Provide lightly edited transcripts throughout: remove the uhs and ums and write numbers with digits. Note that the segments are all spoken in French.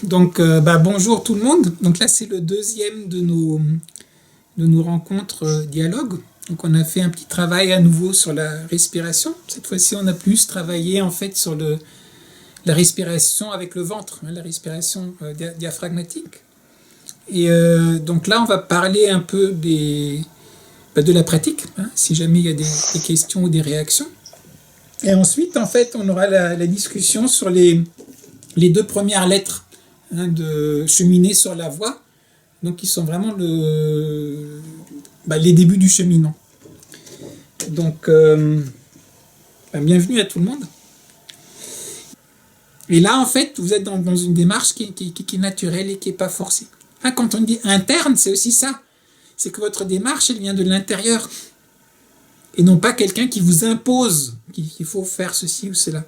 Donc, bonjour tout le monde. Donc là, c'est le deuxième de nos rencontres dialogues. Donc, on a fait un petit travail à nouveau sur la respiration. Cette fois-ci, on a plus travaillé en fait sur la respiration avec le ventre, hein, la respiration diaphragmatique. Et donc là, on va parler un peu de la pratique, hein, si jamais il y a des questions ou des réactions. Et ensuite, en fait, on aura la discussion sur les deux premières lettres, hein, de cheminer sur la voie, donc qui sont vraiment les débuts du cheminement. Donc, bienvenue à tout le monde. Et là, en fait, vous êtes dans une démarche qui est naturelle et qui n'est pas forcée. Hein, quand on dit interne, c'est aussi ça. C'est que votre démarche, elle vient de l'intérieur. Et non pas quelqu'un qui vous impose qu'il faut faire ceci ou cela.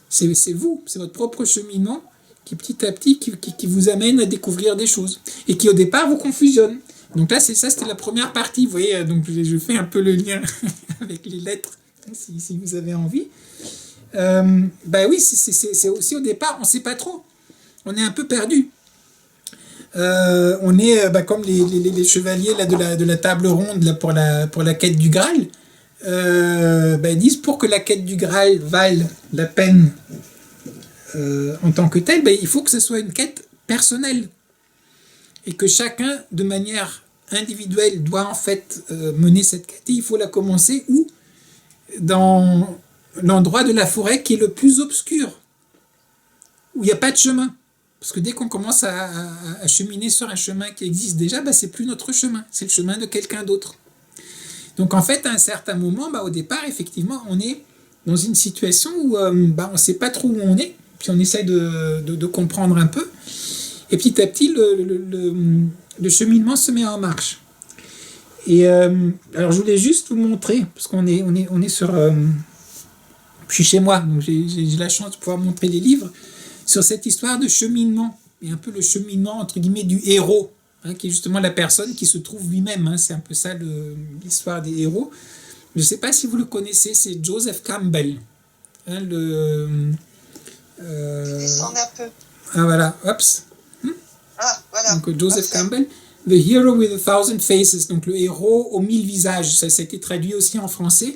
C'est vous, c'est votre propre cheminement qui petit à petit qui vous amène à découvrir des choses et qui au départ vous confusionne. Donc là, c'était la première partie. Vous voyez, donc je fais un peu le lien avec les lettres, si vous avez envie. Oui, c'est aussi au départ, on ne sait pas trop. On est un peu perdu. On est comme les chevaliers là, de la table ronde là, pour la quête du Graal. Ils disent pour que la quête du Graal vaille la peine en tant que telle, il faut que ce soit une quête personnelle et que chacun, de manière individuelle, doit en fait mener cette quête. Et il faut la commencer où? Dans l'endroit de la forêt qui est le plus obscur, où il n'y a pas de chemin. Parce que dès qu'on commence à cheminer sur un chemin qui existe déjà, c'est plus notre chemin, c'est le chemin de quelqu'un d'autre. Donc en fait, à un certain moment, au départ, effectivement, on est dans une situation où on ne sait pas trop où on est, puis on essaie de comprendre un peu, et petit à petit, le cheminement se met en marche. Et alors, je voulais juste vous montrer, parce qu'on est sur... je suis chez moi, donc j'ai la chance de pouvoir montrer les livres, sur cette histoire de cheminement, et un peu le cheminement, entre guillemets, du héros, hein, qui est justement la personne qui se trouve lui-même, hein, c'est un peu ça l'histoire des héros. Je ne sais pas si vous le connaissez, c'est Joseph Campbell. Hein, Je descends un peu. Ah voilà, hop. Ah, voilà. Donc Joseph Campbell, The Hero with a Thousand Faces, donc le héros aux 1000 visages, ça a été traduit aussi en français.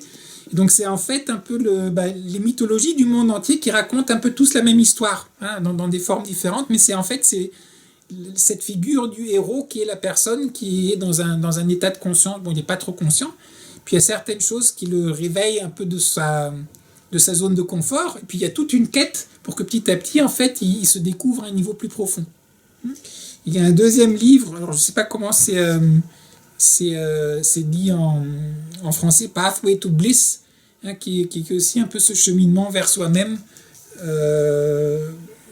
Donc c'est en fait un peu les mythologies du monde entier qui racontent un peu tous la même histoire, hein, dans des formes différentes, mais c'est cette figure du héros qui est la personne qui est dans un état de conscience, bon il n'est pas trop conscient, puis il y a certaines choses qui le réveillent un peu de sa zone de confort, et puis il y a toute une quête pour que petit à petit en fait il se découvre à un niveau plus profond. Il y a un deuxième livre, alors je ne sais pas comment c'est dit en français, Pathway to Bliss, hein, qui est aussi un peu ce cheminement vers soi-même.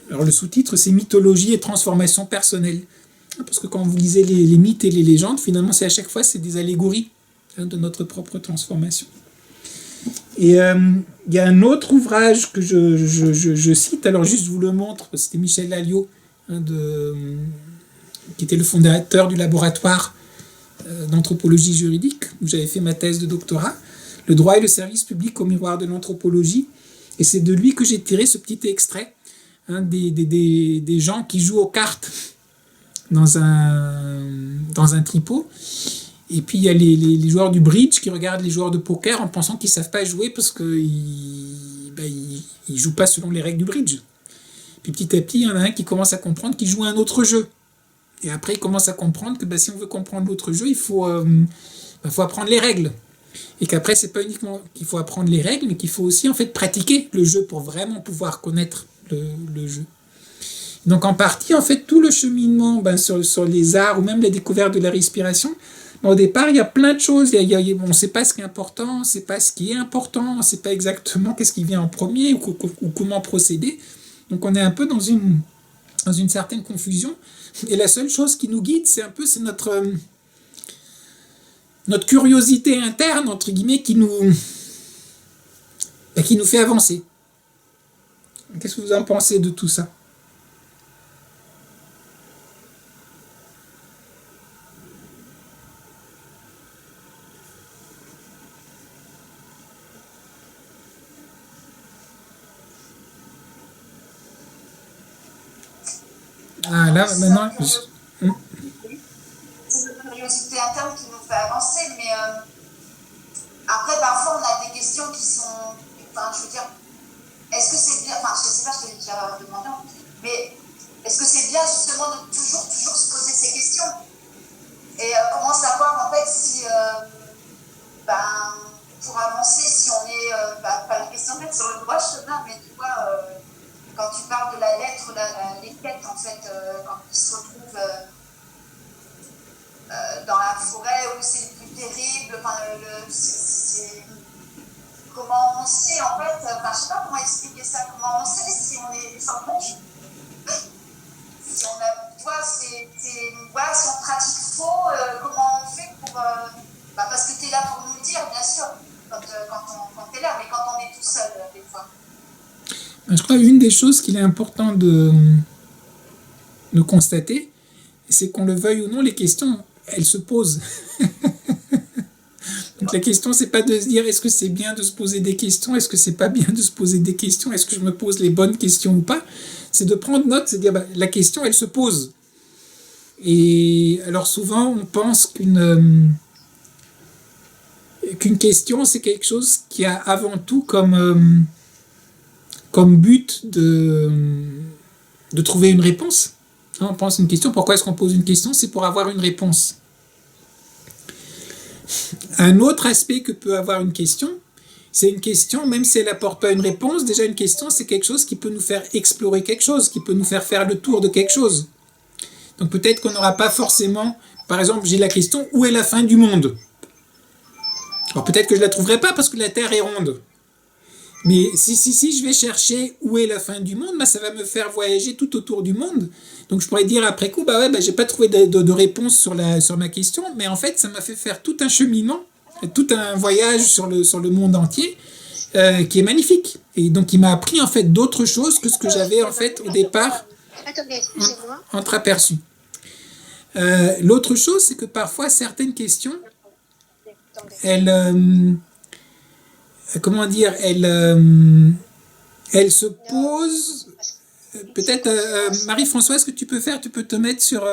Alors le sous-titre, c'est Mythologie et transformation personnelle. Parce que quand vous lisez les mythes et les légendes, finalement, c'est à chaque fois, c'est des allégories, hein, de notre propre transformation. Et il y a un autre ouvrage que je cite, alors juste je vous le montre, c'était Michel Laliot, hein, qui était le fondateur du laboratoire d'anthropologie juridique, où j'avais fait ma thèse de doctorat, Le droit et le service public au miroir de l'anthropologie. Et c'est de lui que j'ai tiré ce petit extrait, hein, des gens qui jouent aux cartes dans un tripot. Et puis il y a les joueurs du bridge qui regardent les joueurs de poker en pensant qu'ils ne savent pas jouer parce qu'ils ne jouent pas selon les règles du bridge. Puis petit à petit, il y en a un qui commence à comprendre qu'il joue un autre jeu. Et après, il commence à comprendre que si on veut comprendre l'autre jeu, il faut apprendre les règles. Et qu'après, c'est pas uniquement qu'il faut apprendre les règles, mais qu'il faut aussi en fait pratiquer le jeu pour vraiment pouvoir connaître le jeu. Donc en partie, en fait, tout le cheminement sur les arts ou même la découverte de la respiration, au départ, il y a plein de choses. On ne sait pas ce qui est important, on ne sait pas ce qui est important, on ne sait pas exactement qu'est-ce qui vient en premier ou comment procéder. Donc on est un peu dans une certaine confusion. Et la seule chose qui nous guide, c'est notre curiosité interne, entre guillemets, qui nous fait avancer. Qu'est-ce que vous en pensez de tout ça? Ah là, C'est maintenant, notre curiosité interne qui nous fait avancer, mais après, parfois, on a des questions qui sont. Enfin, je veux dire, est-ce que c'est bien. Enfin, je sais pas, je te l'ai déjà demandé, mais est-ce que c'est bien justement de toujours se poser ces questions? Et comment savoir, en fait, si. Ben, pour avancer, si on est. Pas la question d'être sur le droit chemin, mais tu vois, quand tu parles de la lettre, les quêtes, en fait, quand ils se retrouvent. Dans la forêt où c'est le plus terrible, enfin, c'est comment on sait en fait, enfin, je sais pas comment expliquer ça, comment on sait si on est sans bouche, si on a, tu vois, voilà, si on pratique faux, comment on fait pour, parce que tu es là pour nous le dire, bien sûr, quand tu es là, mais quand on est tout seul, des fois. je crois qu'une des choses qu'il est important de constater, c'est qu'on le veuille ou non, les questions, elles se posent. Donc la question, c'est pas de se dire est-ce que c'est bien de se poser des questions, est-ce que c'est pas bien de se poser des questions, est-ce que je me pose les bonnes questions ou pas. C'est de prendre note, c'est de dire la question, elle se pose. Et alors souvent, on pense qu'une question, c'est quelque chose qui a avant tout comme but de trouver une réponse. On pense une question, pourquoi est-ce qu'on pose une question? C'est pour avoir une réponse. Un autre aspect que peut avoir une question, c'est une question, même si elle n'apporte pas une réponse, déjà une question, c'est quelque chose qui peut nous faire explorer quelque chose, qui peut nous faire le tour de quelque chose. Donc peut-être qu'on n'aura pas forcément, par exemple, j'ai la question, où est la fin du monde? Alors peut-être que je ne la trouverai pas parce que la Terre est ronde. Mais si je vais chercher où est la fin du monde, ça va me faire voyager tout autour du monde. Donc je pourrais dire après coup, j'ai pas trouvé de réponse sur ma question, mais en fait ça m'a fait faire tout un cheminement, tout un voyage sur le monde entier, qui est magnifique. Et donc il m'a appris en fait d'autres choses que ce que j'avais en fait au départ entreaperçu. L'autre chose, c'est que parfois certaines questions, elles, comment dire, elles se posent. Peut-être, Marie-Françoise, ce que tu peux faire, tu peux te mettre sur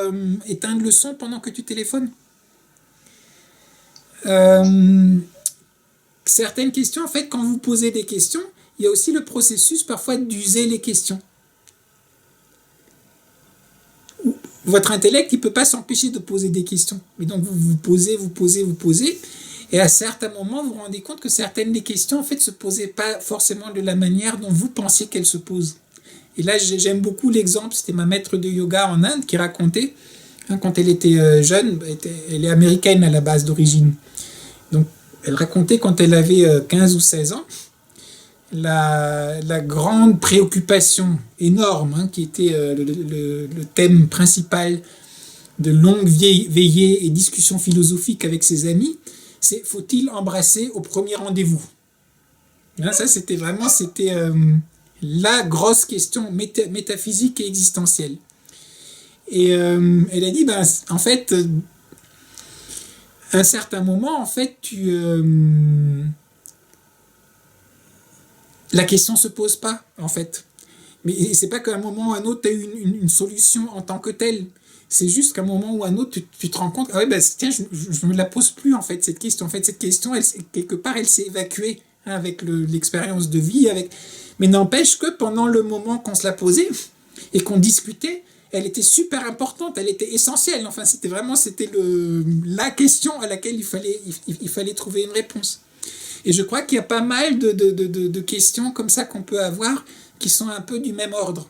éteindre le son pendant que tu téléphones. Certaines questions, en fait, quand vous posez des questions, il y a aussi le processus parfois d'user les questions. Votre intellect, il ne peut pas s'empêcher de poser des questions. Et donc, vous posez. Et à certains moments, vous vous rendez compte que certaines des questions, en fait, ne se posaient pas forcément de la manière dont vous pensiez qu'elles se posent. Et là, j'aime beaucoup l'exemple, c'était ma maître de yoga en Inde qui racontait, quand elle était jeune, elle est américaine à la base d'origine. Donc, elle racontait quand elle avait 15 ou 16 ans, la grande préoccupation énorme, qui était le thème principal de longues veillées et discussions philosophiques avec ses amis, c'est faut-il embrasser au premier rendez-vous? Ça, c'était vraiment la grosse question métaphysique et existentielle. Et elle a dit, en fait, à un certain moment, en fait, la question se pose pas, en fait. Mais c'est pas qu'à un moment ou à un autre, tu as eu une solution en tant que telle. C'est juste qu'à un moment ou à un autre, tu te rends compte, tiens, je me la pose plus, en fait, cette question. En fait, cette question, quelque part, elle s'est évacuée avec l'expérience de vie. Mais n'empêche que pendant le moment qu'on se la posait et qu'on discutait, elle était super importante, elle était essentielle. Enfin, c'était la question à laquelle il fallait trouver une réponse. Et je crois qu'il y a pas mal de questions comme ça qu'on peut avoir qui sont un peu du même ordre.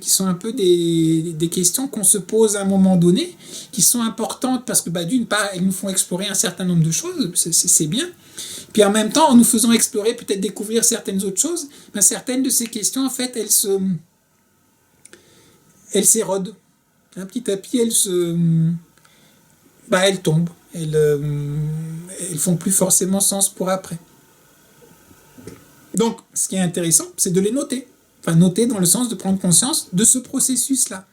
Qui sont un peu des questions qu'on se pose à un moment donné, qui sont importantes parce que d'une part, elles nous font explorer un certain nombre de choses, c'est bien. Puis en même temps, en nous faisant explorer, peut-être découvrir certaines autres choses, certaines de ces questions, en fait, elles s'érodent. Petit à petit, elles tombent. Elles font plus forcément sens pour après. Donc, ce qui est intéressant, c'est de les noter. Enfin, noter dans le sens de prendre conscience de ce processus-là.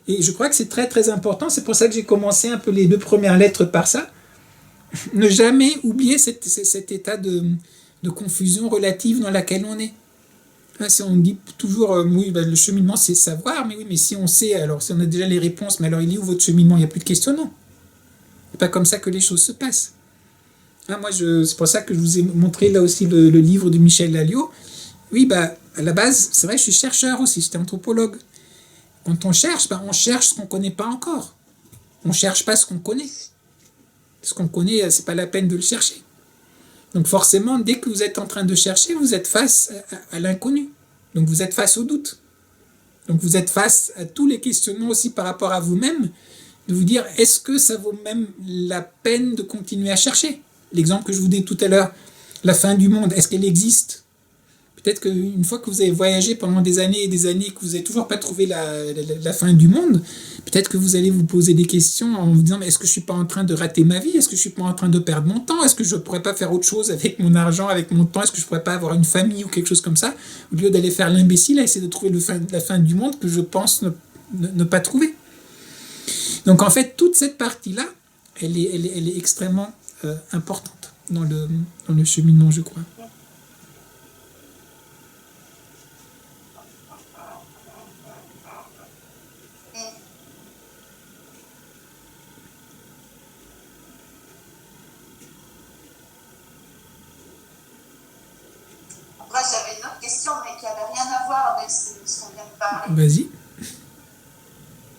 Et je crois que c'est très très important. C'est pour ça que j'ai commencé un peu les 2 premières lettres par ça. Ne jamais oublier cet état de confusion relative dans laquelle on est. Là, si on dit toujours, oui, bah, le cheminement, c'est savoir, mais oui, mais si on sait, alors si on a déjà les réponses, mais alors il est où votre cheminement? Il n'y a plus de questionnement. C'est pas comme ça que les choses se passent. Hein, moi, c'est pour ça que je vous ai montré là aussi le livre de Michel Laliot. Oui, bah, à la base, c'est vrai, je suis chercheur aussi, j'étais anthropologue. Quand on cherche ce qu'on ne connaît pas encore. On ne cherche pas ce qu'on connaît. Ce qu'on connaît, c'est pas la peine de le chercher. Donc forcément, dès que vous êtes en train de chercher, vous êtes face à l'inconnu. Donc vous êtes face au doute. Donc vous êtes face à tous les questionnements aussi par rapport à vous-même, de vous dire, est-ce que ça vaut même la peine de continuer à chercher? L'exemple que je vous donnais tout à l'heure, la fin du monde, est-ce qu'elle existe? Peut-être qu'une fois que vous avez voyagé pendant des années et des années et que vous n'avez toujours pas trouvé la fin du monde, peut-être que vous allez vous poser des questions en vous disant, mais est-ce que je ne suis pas en train de rater ma vie? Est-ce que je ne suis pas en train de perdre mon temps? Est-ce que je ne pourrais pas faire autre chose avec mon argent, avec mon temps? Est-ce que je ne pourrais pas avoir une famille ou quelque chose comme ça? Au lieu d'aller faire l'imbécile à essayer de trouver la fin du monde que je pense ne pas trouver. Donc en fait, toute cette partie-là, elle est extrêmement importante dans le cheminement, je crois. Après, j'avais une autre question, mais qui n'avait rien à voir avec ce qu'on vient de parler. Vas-y.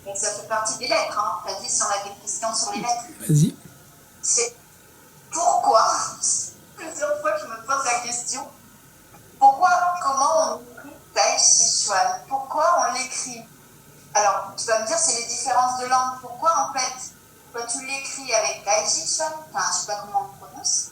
Et ça fait partie des lettres, hein. Tu as dit si on a des questions sur les lettres. Vas-y. C'est pourquoi, plusieurs fois je me pose la question, comment on écrit Tai Chi Chuan? Pourquoi on l'écrit? Alors, tu vas me dire, c'est les différences de langue. Pourquoi, en fait, quand tu l'écris avec Tai Chi Chuan, enfin, je ne sais pas comment on prononce.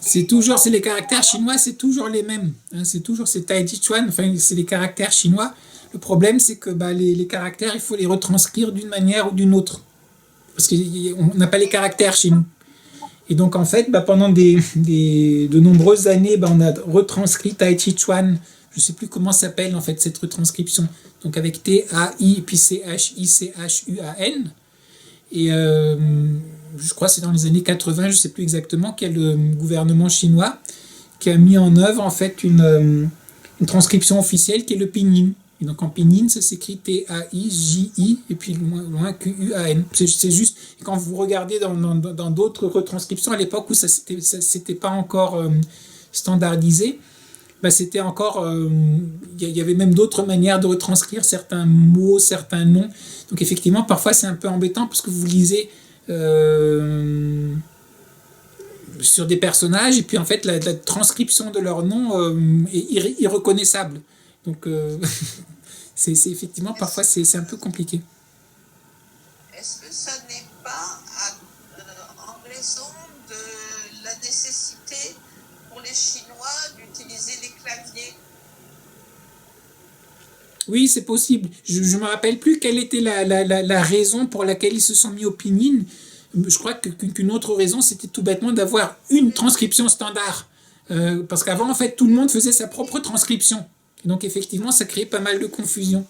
C'est les caractères chinois, c'est toujours les mêmes. Hein, c'est Tai Chi Chuan, enfin, c'est les caractères chinois. Le problème, c'est que les caractères, il faut les retranscrire d'une manière ou d'une autre. Parce qu'on n'a pas les caractères chez nous. Et donc, en fait, pendant de nombreuses années, on a retranscrit Tai Chi Chuan. Je ne sais plus comment s'appelle, en fait, cette retranscription. Donc, avec T-A-I, puis C-H-I-C-H-U-A-N. Et je crois que c'est dans les années 80, je ne sais plus exactement, qu'il y a le gouvernement chinois qui a mis en œuvre, en fait, une transcription officielle qui est le pinyin. Et donc en pinyin, ça s'écrit T-A-I-J-I et puis loin Q-U-A-N. C'est juste, quand vous regardez dans d'autres retranscriptions, à l'époque où ça s'était pas encore standardisé, c'était encore, il y avait même d'autres manières de retranscrire certains mots, certains noms. Donc effectivement, parfois c'est un peu embêtant parce que vous lisez sur des personnages et puis en fait la transcription de leur nom est irreconnaissable. Donc, c'est effectivement, parfois, c'est un peu compliqué. Est-ce que ça n'est pas en raison de la nécessité pour les Chinois d'utiliser les claviers? Oui, c'est possible. Je ne me rappelle plus quelle était la raison pour laquelle ils se sont mis au pinyin. Je crois qu'une autre raison, c'était tout bêtement d'avoir une transcription standard. Parce qu'avant, en fait, tout le monde faisait sa propre transcription. Et donc effectivement, ça crée pas mal de confusion.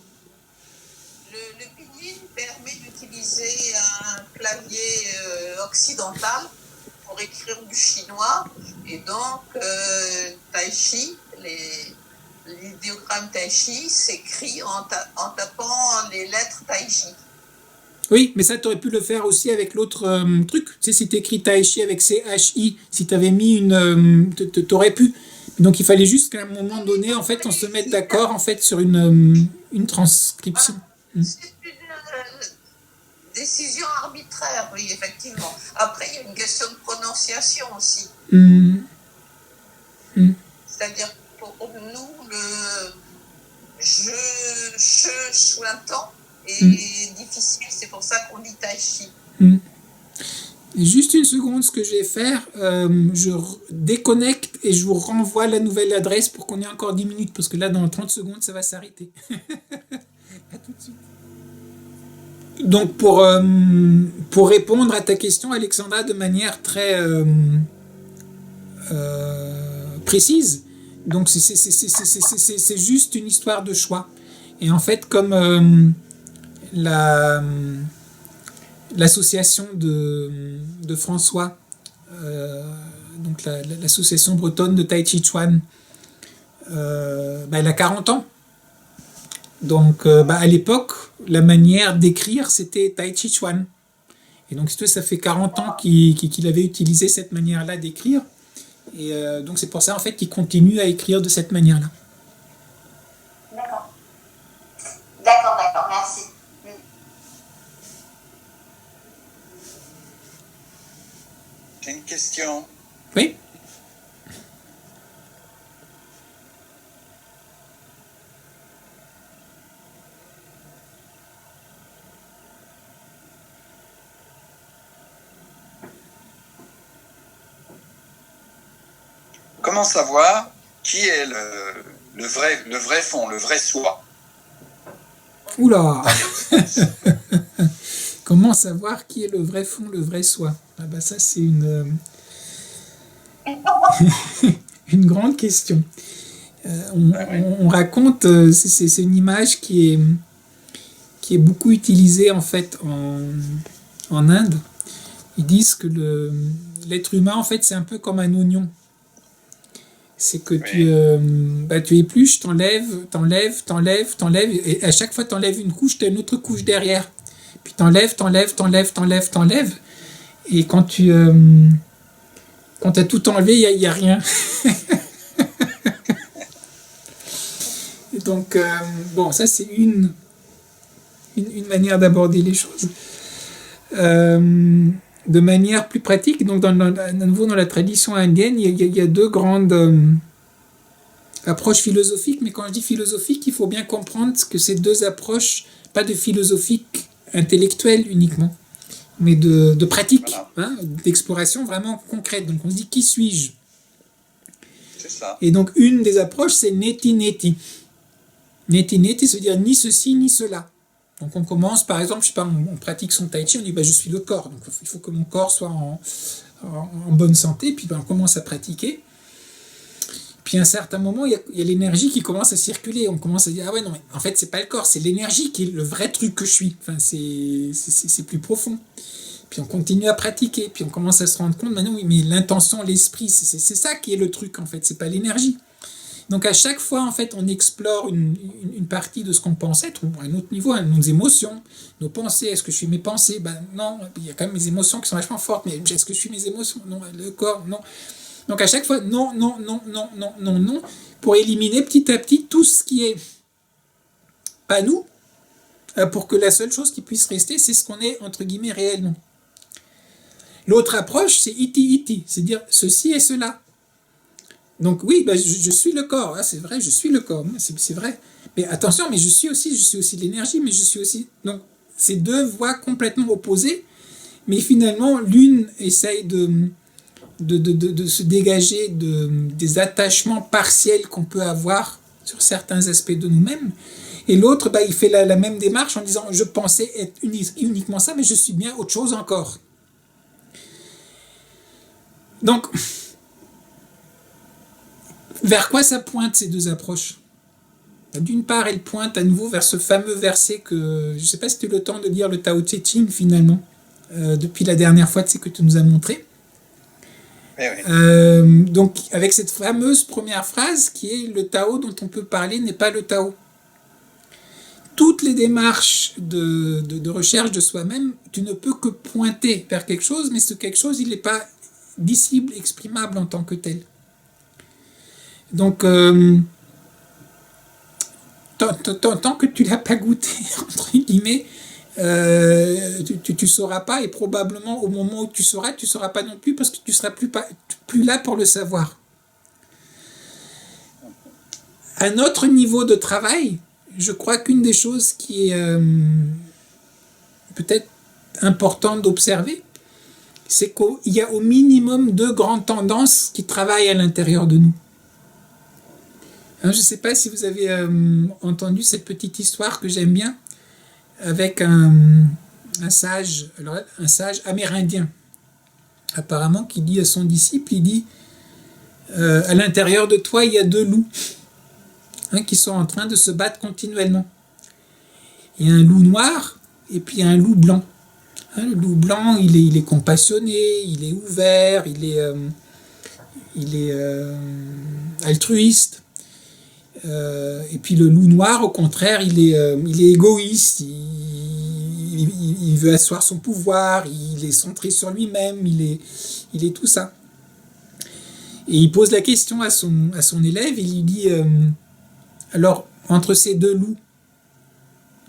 Le pinyin permet d'utiliser un clavier occidental pour écrire du chinois. Et donc, Tai Chi, l'idéogramme Tai Chi s'écrit en tapant les lettres Tai Chi. Oui, mais ça, tu aurais pu le faire aussi avec l'autre truc. Tu sais, si tu écris Tai Chi avec C-H-I, si tu avais mis tu aurais pu. Donc il fallait juste qu'à un moment donné, en fait, on se mette d'accord en fait sur une transcription. C'est une décision arbitraire, oui, effectivement. Après, il y a une question de prononciation aussi. C'est-à-dire pour nous, le je Chouintan est difficile, c'est pour ça qu'on dit Tai Chi. Juste une seconde, ce que je vais faire, je déconnecte et je vous renvoie la nouvelle adresse pour qu'on ait encore 10 minutes, parce que là, dans 30 secondes, ça va s'arrêter. À tout de suite. Donc, pour répondre à ta question, Alexandra, de manière très précise, donc c'est juste une histoire de choix. Et en fait, comme l'association de François, donc l'association bretonne de Tai Chi Chuan, elle a 40 ans. Donc, à l'époque, la manière d'écrire, c'était Tai Chi Chuan. Et donc, ça fait 40 ans qu'il avait utilisé cette manière-là d'écrire. Et donc, c'est pour ça, en fait, qu'il continue à écrire de cette manière-là. D'accord. D'accord, merci. J'ai une question. Oui. Comment savoir qui est le vrai fond, le vrai soi? Oula. Comment savoir qui est le vrai fond, le vrai soi? Ça, c'est une grande question. On raconte, c'est une image qui est beaucoup utilisée en fait en Inde. Ils disent que l'être humain, en fait, c'est un peu comme un oignon. C'est que tu épluches, t'enlèves, et à chaque fois t'enlèves une couche, t'as une autre couche derrière. Puis t'enlèves, et quand t'as tout enlevé, il y a rien. Et donc, ça c'est une manière d'aborder les choses. De manière plus pratique, donc à nouveau dans la tradition indienne, il y a deux grandes approches philosophiques, mais quand je dis philosophique, il faut bien comprendre que ces deux approches, pas de philosophique intellectuelle uniquement, mais de pratique, d'exploration vraiment concrète. Donc on se dit qui suis-je? C'est ça. Et donc une des approches, c'est neti neti. Neti neti, ça veut dire ni ceci ni cela. Donc on commence, par exemple, je sais pas, on pratique son tai chi, on dit je suis le corps, donc il faut que mon corps soit en bonne santé, puis on commence à pratiquer. Puis à un certain moment, il y a l'énergie qui commence à circuler, on commence à dire non, mais en fait c'est pas le corps, c'est l'énergie qui est le vrai truc que je suis, enfin c'est plus profond. Puis on continue à pratiquer, puis on commence à se rendre compte, maintenant oui, mais l'intention, l'esprit, c'est ça qui est le truc en fait, c'est pas l'énergie. Donc à chaque fois, en fait, on explore une partie de ce qu'on pense être, ou à un autre niveau, nos émotions, nos pensées. Est-ce que je suis mes pensées? Non, il y a quand même mes émotions qui sont vachement fortes, mais est-ce que je suis mes émotions? Non, le corps, non. Donc à chaque fois, non, pour éliminer petit à petit tout ce qui est pas nous, pour que la seule chose qui puisse rester, c'est ce qu'on est, entre guillemets, réellement. L'autre approche, c'est iti, c'est dire ceci et cela. Donc oui, je suis le corps, c'est vrai, je suis le corps, c'est vrai. Mais attention, mais je suis aussi l'énergie, mais je suis aussi... Donc c'est deux voies complètement opposées, mais finalement l'une essaye de se dégager des attachements partiels qu'on peut avoir sur certains aspects de nous-mêmes, et l'autre, il fait la même démarche en disant je pensais être uniquement ça, mais je suis bien autre chose encore. Donc... vers quoi ça pointe ces deux approches? D'une part, elle pointe à nouveau vers ce fameux verset que je ne sais pas si tu as eu le temps de lire le Tao Te Ching finalement, depuis la dernière fois que tu nous as montré. Oui. Donc avec cette fameuse première phrase qui est le Tao dont on peut parler n'est pas le Tao. Toutes les démarches de recherche de soi-même, tu ne peux que pointer vers quelque chose, mais ce quelque chose, il n'est pas dissible, exprimable en tant que tel. Donc, tant que tu ne l'as pas goûté, entre guillemets, tu ne sauras pas, et probablement au moment où tu sauras pas non plus, parce que tu ne seras plus là pour le savoir. À notre niveau de travail, je crois qu'une des choses qui est peut-être importante d'observer, c'est qu'il y a au minimum deux grandes tendances qui travaillent à l'intérieur de nous. Je ne sais pas si vous avez entendu cette petite histoire que j'aime bien avec un sage amérindien, apparemment, qui dit à son disciple, il dit à l'intérieur de toi, il y a deux loups qui sont en train de se battre continuellement. Il y a un loup noir et puis il y a un loup blanc. Le loup blanc, il est compassionné, il est ouvert, il est altruiste. Et puis le loup noir, au contraire, il est égoïste, il veut asseoir son pouvoir, il est centré sur lui-même, il est tout ça. Et il pose la question à son élève, il lui dit, alors, entre ces deux loups,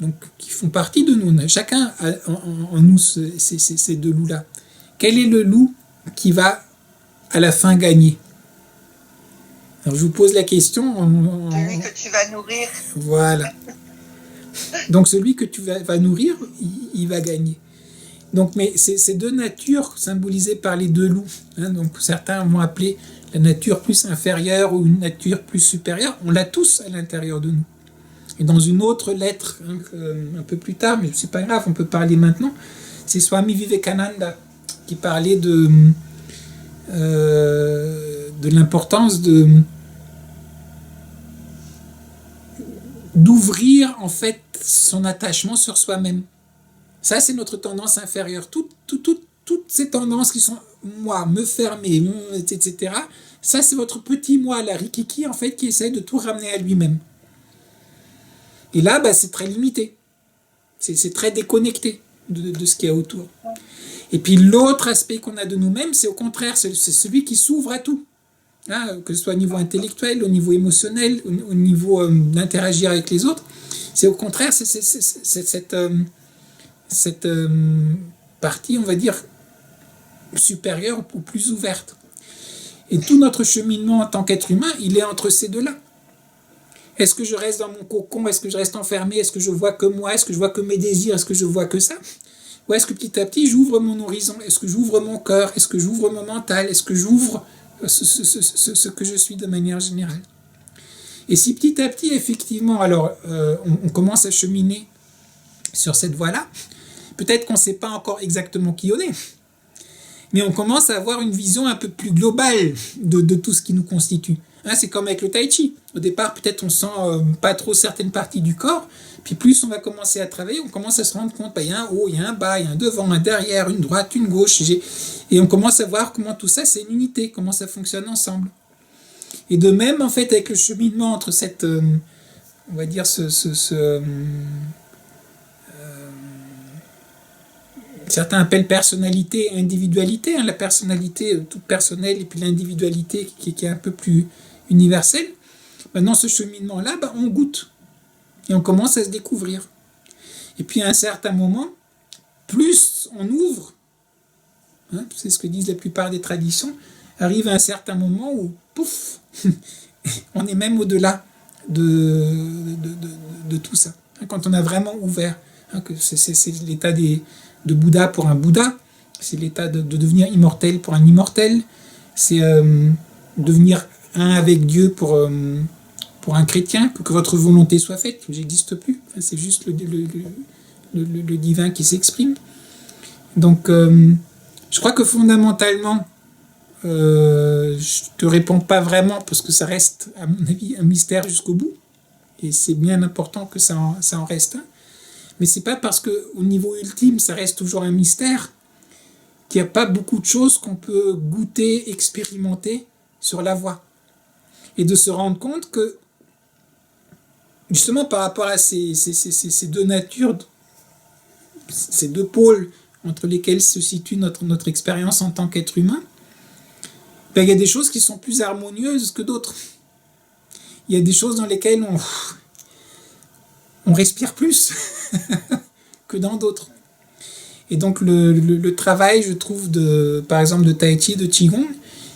donc, qui font partie de nous, chacun a en nous ces deux loups-là, quel est le loup qui va à la fin gagner? Alors, je vous pose la question. Celui que tu vas nourrir. Voilà. Donc celui que tu vas nourrir, il va gagner. Donc, mais ces deux natures symbolisées par les deux loups, hein, donc certains vont appeler la nature plus inférieure ou une nature plus supérieure, on l'a tous à l'intérieur de nous. Et dans une autre lettre, hein, un peu plus tard, mais c'est pas grave, on peut parler maintenant, c'est Swami Vivekananda qui parlait de l'importance d'ouvrir en fait son attachement sur soi-même. Ça, c'est notre tendance inférieure. Toutes ces tendances qui sont moi, me fermer, etc. Ça, c'est votre petit moi, la rikiki, en fait, qui essaye de tout ramener à lui-même. Et là, c'est très limité. C'est très déconnecté de ce qu'il y a autour. Et puis l'autre aspect qu'on a de nous-mêmes, c'est au contraire, c'est celui qui s'ouvre à tout. Hein, que ce soit au niveau intellectuel, au niveau émotionnel, au niveau d'interagir avec les autres. C'est au contraire, c'est cette partie, on va dire, supérieure ou plus ouverte. Et tout notre cheminement en tant qu'être humain, il est entre ces deux-là. Est-ce que je reste dans mon cocon? Est-ce que je reste enfermé? Est-ce que je vois que moi? Est-ce que je vois que mes désirs? Est-ce que je vois que ça? Ou est-ce que petit à petit, j'ouvre mon horizon? Est-ce que j'ouvre mon cœur? Est-ce que j'ouvre mon mental? Est-ce que j'ouvre ce que je suis de manière générale? Et si petit à petit, effectivement, alors, on commence à cheminer sur cette voie-là, peut-être qu'on ne sait pas encore exactement qui on est, mais on commence à avoir une vision un peu plus globale de tout ce qui nous constitue. Hein, c'est comme avec le tai chi. Au départ, peut-être on sent pas trop certaines parties du corps, puis plus on va commencer à travailler, on commence à se rendre compte, il y a un haut, il y a un bas, il y a un devant, un derrière, une droite, une gauche, et on commence à voir comment tout ça, c'est une unité, comment ça fonctionne ensemble. Et de même, en fait, avec le cheminement entre cette, on va dire, certains appellent personnalité et individualité, hein, la personnalité toute personnelle et puis l'individualité qui est un peu plus universelle. Dans ce cheminement-là, on goûte et on commence à se découvrir. Et puis à un certain moment, plus on ouvre, hein, c'est ce que disent la plupart des traditions, arrive à un certain moment où, pouf, on est même au-delà de tout ça. Quand on a vraiment ouvert, hein, que c'est l'état de Bouddha pour un Bouddha, c'est l'état de devenir immortel pour un immortel, c'est devenir un avec Dieu pour un chrétien, que votre volonté soit faite, que j'existe plus, enfin, c'est juste le divin qui s'exprime. Donc je crois que fondamentalement je te réponds pas vraiment parce que ça reste à mon avis un mystère jusqu'au bout et c'est bien important que ça en reste un. Mais c'est pas parce qu'au niveau ultime, ça reste toujours un mystère qu'il n'y a pas beaucoup de choses qu'on peut goûter, expérimenter sur la voie. Et de se rendre compte que, justement par rapport à ces deux natures, ces deux pôles entre lesquels se situe notre expérience en tant qu'être humain, il y a des choses qui sont plus harmonieuses que d'autres. Il y a des choses dans lesquelles on respire plus que dans d'autres. Et donc le travail, je trouve, par exemple de Tai Chi, de Qigong,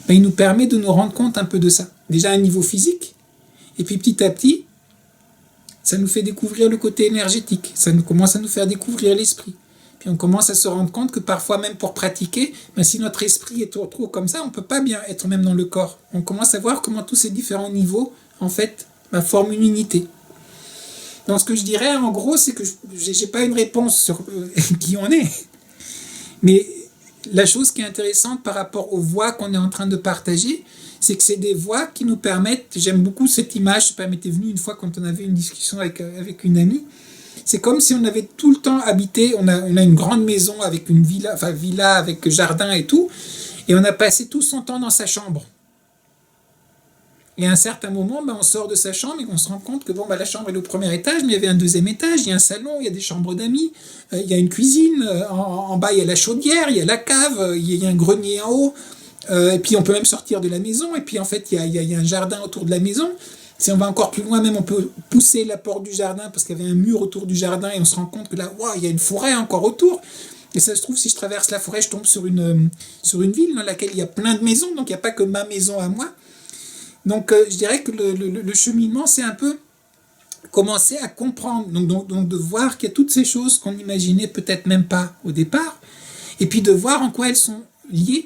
il nous permet de nous rendre compte un peu de ça. Déjà à un niveau physique, et puis petit à petit, ça nous fait découvrir le côté énergétique, ça commence à nous faire découvrir l'esprit. Puis on commence à se rendre compte que parfois même pour pratiquer, si notre esprit est trop comme ça, on ne peut pas bien être même dans le corps. On commence à voir comment tous ces différents niveaux, en fait, forment une unité. Donc ce que je dirais en gros, c'est que je n'ai pas une réponse sur qui on est. Mais la chose qui est intéressante par rapport aux voies qu'on est en train de partager, c'est que c'est des voies qui nous permettent, j'aime beaucoup cette image, je sais pas, m'était venue une fois quand on avait une discussion avec une amie, c'est comme si on avait tout le temps habité, on a une grande maison avec une villa avec jardin et tout, et on a passé tout son temps dans sa chambre. Et à un certain moment, on sort de sa chambre et on se rend compte que la chambre est au premier étage, mais il y avait un deuxième étage, il y a un salon, il y a des chambres d'amis, il y a une cuisine, en bas il y a la chaudière, il y a la cave, il y a un grenier en haut, et puis on peut même sortir de la maison, et puis en fait il y a un jardin autour de la maison. Si on va encore plus loin, même on peut pousser la porte du jardin parce qu'il y avait un mur autour du jardin et on se rend compte que là, il y a une forêt encore autour. Et ça se trouve, si je traverse la forêt, je tombe sur une ville dans laquelle il y a plein de maisons, donc il n'y a pas que ma maison à moi. Donc je dirais que le cheminement, c'est un peu commencer à comprendre, donc de voir qu'il y a toutes ces choses qu'on n'imaginait peut-être même pas au départ, et puis de voir en quoi elles sont liées,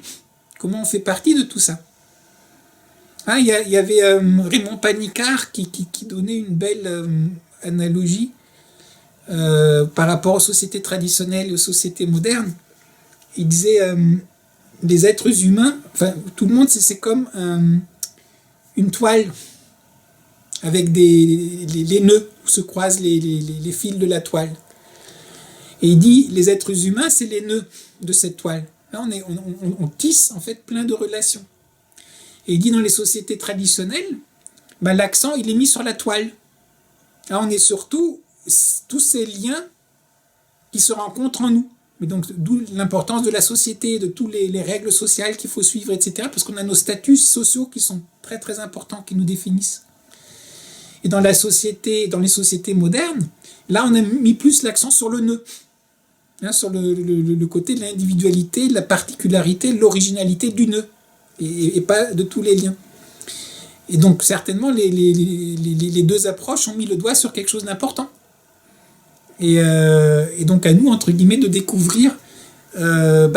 comment on fait partie de tout ça. Il y avait Raymond Panicard qui donnait une belle analogie par rapport aux sociétés traditionnelles et aux sociétés modernes. Il disait les êtres humains, enfin tout le monde, c'est comme une toile avec les nœuds où se croisent les fils de la toile. Et il dit les êtres humains, c'est les nœuds de cette toile. Là, on tisse en fait plein de relations. Et il dit dans les sociétés traditionnelles, l'accent il est mis sur la toile. Là, on est surtout tous ces liens qui se rencontrent en nous. Mais donc, d'où l'importance de la société, de toutes les règles sociales qu'il faut suivre, etc. Parce qu'on a nos statuts sociaux qui sont très très importants, qui nous définissent. Et dans les sociétés modernes, là, on a mis plus l'accent sur le nœud. Sur le côté de l'individualité, de la particularité, de l'originalité du nœud. Et pas de tous les liens. Et donc, certainement, les deux approches ont mis le doigt sur quelque chose d'important. Et donc, à nous, entre guillemets, de découvrir,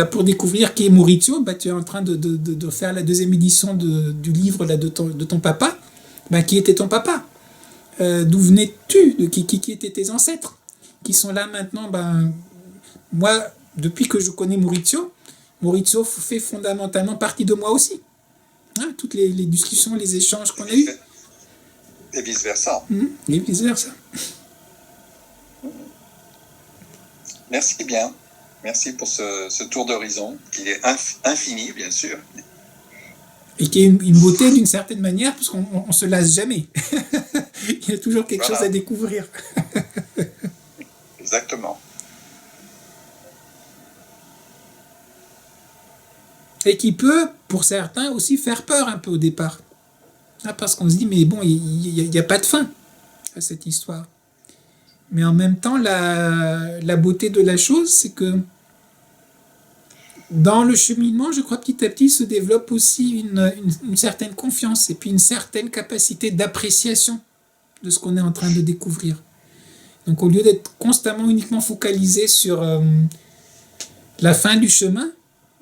pour découvrir qui est Maurizio, tu es en train de faire la deuxième édition du livre là, de ton papa. Qui était ton papa? D'où venais-tu? Qui étaient tes ancêtres? Qui sont là maintenant? Moi, depuis que je connais Maurizio fait fondamentalement partie de moi aussi. Toutes les discussions, les échanges qu'on a eus. Et vice-versa. Et vice-versa. Merci bien. Merci pour ce tour d'horizon, qui est infini, bien sûr. Et qui est une beauté d'une certaine manière, parce qu'on ne se lasse jamais. Il y a toujours quelque chose à découvrir. Exactement. Et qui peut, pour certains, aussi faire peur un peu au départ. Parce qu'on se dit, mais bon, il n'y a pas de fin à cette histoire. Mais en même temps, la beauté de la chose, c'est que dans le cheminement, je crois petit à petit se développe aussi une certaine confiance et puis une certaine capacité d'appréciation de ce qu'on est en train de découvrir. Donc au lieu d'être constamment uniquement focalisé sur la fin du chemin,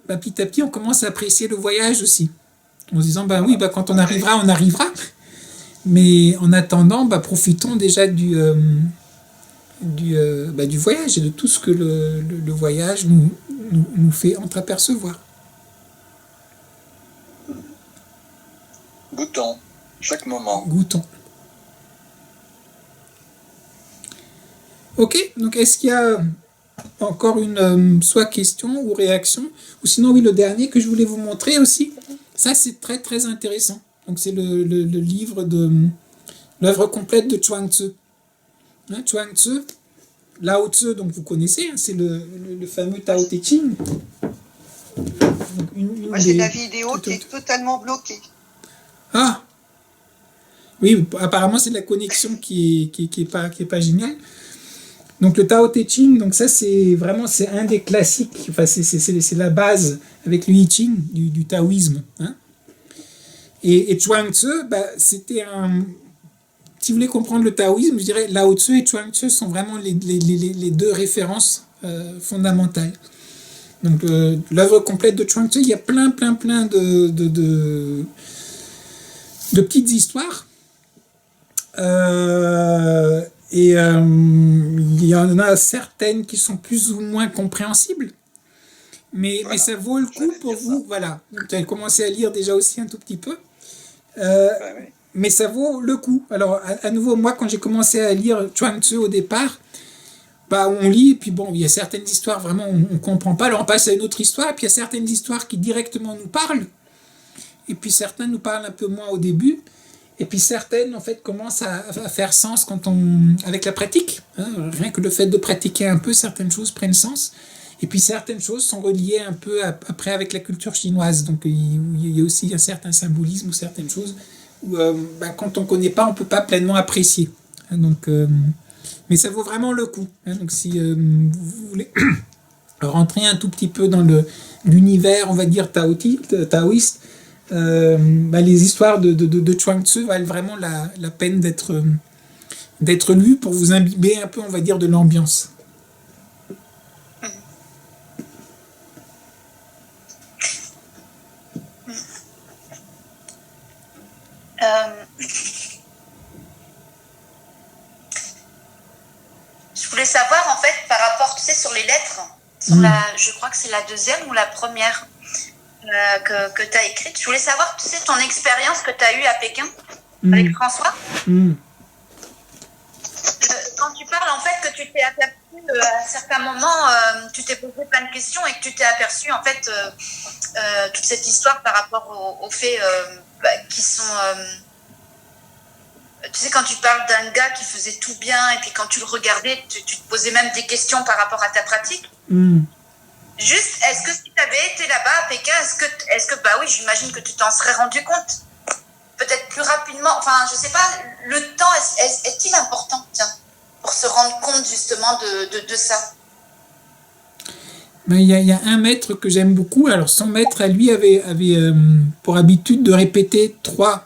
petit à petit, on commence à apprécier le voyage aussi. En se disant, quand on arrivera, on arrivera. Mais en attendant, profitons déjà du voyage et de tout ce que le voyage nous fait entreapercevoir. Goûtons, chaque moment. Goûtons. Ok, donc est-ce qu'il y a encore une soit question ou réaction, ou sinon le dernier que je voulais vous montrer aussi, ça c'est très très intéressant. Donc c'est le livre de l'œuvre complète de Chuang Tzu. Chuang Tzu, Lao Tzu, donc vous connaissez, c'est le fameux Tao Te Ching. Moi j'ai la vidéo qui est totalement bloquée. Ah oui, apparemment c'est la connexion qui est pas géniale. Donc le Tao Te Ching, donc ça c'est un des classiques, enfin c'est la base avec le I Ching du taoïsme. Et Chuang Tzu, c'était si vous voulez comprendre le taoïsme, je dirais Lao Tzu et Chuang Tzu sont vraiment les deux références fondamentales. Donc l'œuvre complète de Chuang Tzu, il y a plein de petites histoires. Et il y en a certaines qui sont plus ou moins compréhensibles, mais ça vaut le coup pour vous. Voilà, vous avez commencé à lire déjà aussi un tout petit peu, mais ça vaut le coup. Alors à nouveau, moi quand j'ai commencé à lire Chuang Tzu au départ, on lit, et puis il y a certaines histoires vraiment on ne comprend pas, alors on passe à une autre histoire, et puis il y a certaines histoires qui directement nous parlent, et puis certains nous parlent un peu moins au début. Et puis certaines, en fait, commencent à faire sens avec la pratique. Hein. Rien que le fait de pratiquer un peu, certaines choses prennent sens. Et puis certaines choses sont reliées un peu après avec la culture chinoise. Donc il y a aussi un certain symbolisme ou certaines choses où quand on ne connaît pas, on ne peut pas pleinement apprécier. Hein, mais ça vaut vraiment le coup. Hein, donc si vous voulez rentrer un tout petit peu dans l'univers, on va dire, taoïste, les histoires de Chuang Tzu valent vraiment la peine d'être lues pour vous imbiber un peu, on va dire, de l'ambiance. Je voulais savoir, en fait, par rapport, tu sais, sur les lettres, je crois que c'est la deuxième ou la première que tu as écrite. Je voulais savoir, tu sais, ton expérience que tu as eue à Pékin avec François. Quand tu parles, en fait, que tu t'es aperçu à un certain moment, tu t'es posé plein de questions et que tu t'es aperçu, en fait, toute cette histoire par rapport aux faits qui sont... tu sais, quand tu parles d'un gars qui faisait tout bien et puis quand tu le regardais, tu te posais même des questions par rapport à ta pratique. Juste, est-ce que si tu avais été là-bas à Pékin, est-ce que bah oui, j'imagine que tu t'en serais rendu compte peut-être plus rapidement, enfin, je sais pas, le temps, est-il important, tiens, pour se rendre compte justement de ça? Il y a un maître que j'aime beaucoup. Alors, son maître, à lui, avait pour habitude de répéter trois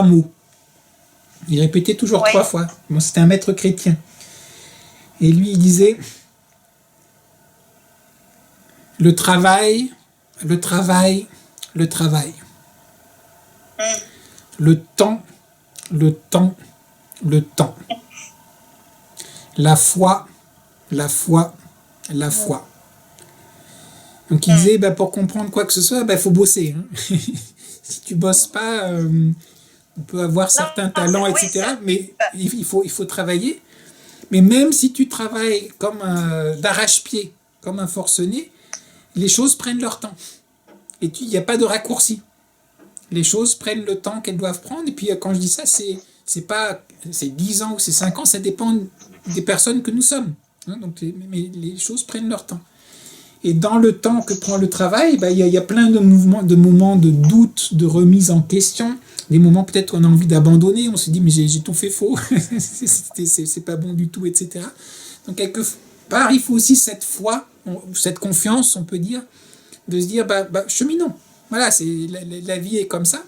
mots. Il répétait toujours 3 fois. Bon, c'était un maître chrétien. Et lui, il disait le travail, le travail, le travail. Le temps, le temps, le temps. La foi, la foi, la foi. Donc il disait, pour comprendre quoi que ce soit, faut bosser. Hein. Si tu bosses pas, on peut avoir certains talents, etc. Mais il faut travailler. Mais même si tu travailles comme d'arrache-pied, comme un forcené, les choses prennent leur temps. Et il n'y a pas de raccourci. Les choses prennent le temps qu'elles doivent prendre. Et puis quand je dis ça, c'est 10 ans ou c'est 5 ans, ça dépend des personnes que nous sommes. Hein, mais les choses prennent leur temps. Et dans le temps que prend le travail, il y a plein de moments de doute, de remise en question, des moments peut-être où on a envie d'abandonner, on se dit mais j'ai tout fait faux, c'est pas bon du tout, etc. Donc quelque part, il faut aussi cette foi, cette confiance, on peut dire, de se dire cheminons. Voilà, la vie est comme ça.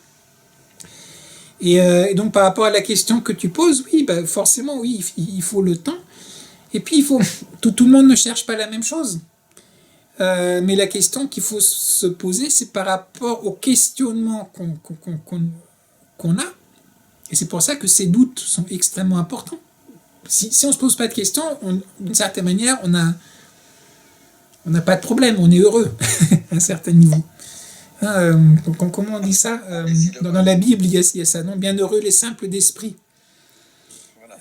Et donc par rapport à la question que tu poses, oui, forcément, oui, il faut le temps. Et puis tout le monde ne cherche pas la même chose. Mais la question qu'il faut se poser, c'est par rapport au questionnement qu'on a. Et c'est pour ça que ces doutes sont extrêmement importants. Si on ne se pose pas de questions, d'une certaine manière, on n'a pas de problème, on est heureux à un certain niveau. Comment on dit ça dans la Bible, il y a ça, non? Bienheureux les simples d'esprit.